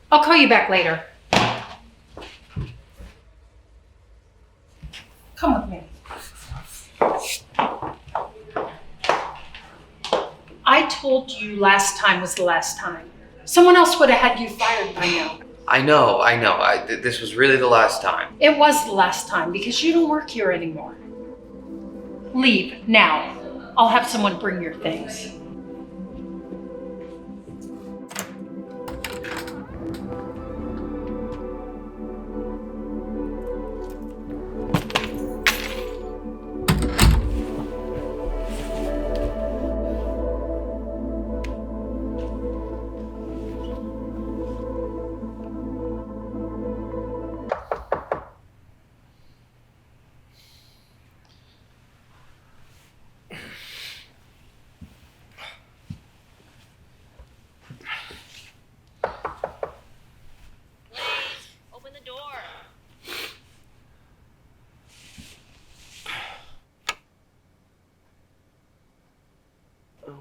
I'll call you back later. Come with me. I told you last time was the last time. Someone else would have had you fired by now. I know. This was really the last time. It was the last time because you don't work here anymore. Leave now. I'll have someone bring your things.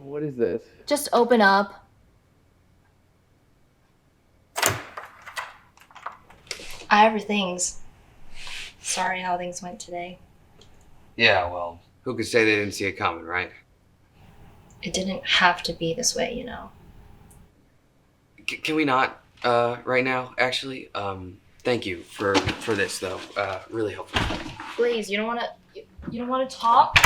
What is this? Just open up. I have your things. Sorry how things went today. Yeah, well, who could say they didn't see it coming, right? It didn't have to be this way, you know. Can we not, right now, actually? Thank you for this, though. Really helpful. Please, you don't wanna talk?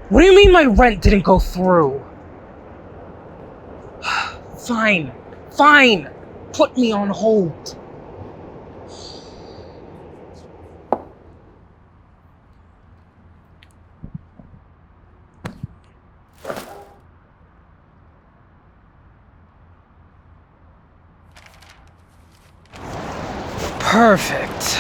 What do you mean my rent didn't go through? Fine. Put me on hold. Perfect.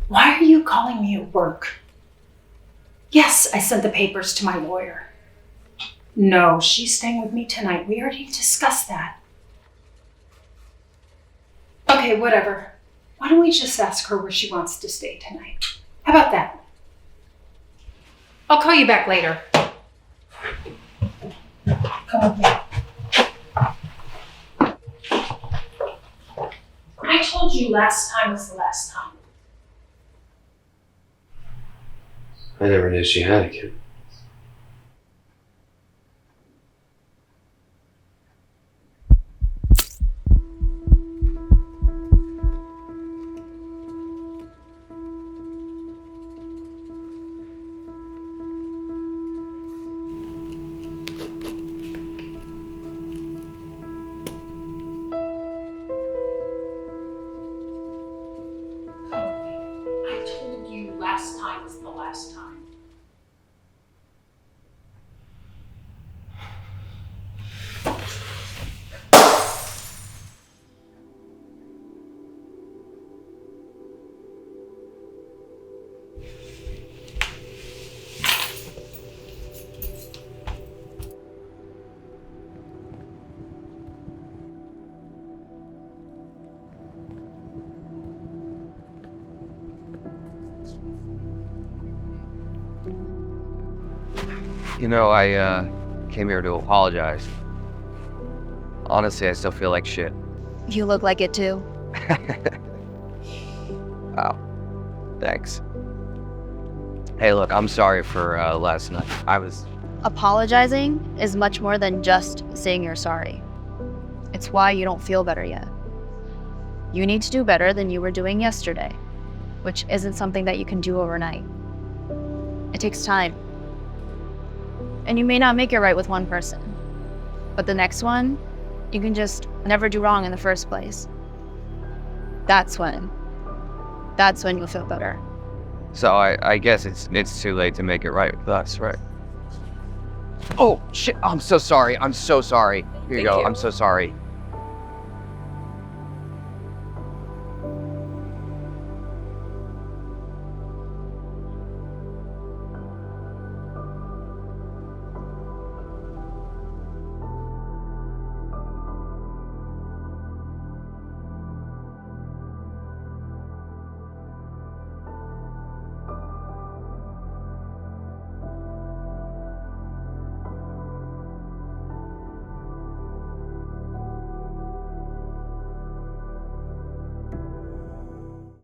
Why are you calling me at work? Yes, I sent the papers to my lawyer. No, she's staying with me tonight. We already discussed that. Okay, whatever. Why don't we just ask her where she wants to stay tonight? How about that? I'll call you back later. Come with me. I told you last time was the last time. I never knew she had a kid. I told you last time was the last time. You know, I came here to apologize. Honestly, I still feel like shit. You look like it too. Wow. Thanks. Hey, look, I'm sorry for last night. Apologizing is much more than just saying you're sorry. It's why you don't feel better yet. You need to do better than you were doing yesterday, which isn't something that you can do overnight. It takes time. And you may not make it right with one person, But the next one, you can just never do wrong in the first place. That's when you'll feel better. So I guess it's too late to make it right with us, right? Oh shit! I'm so sorry. Here you go. I'm so sorry.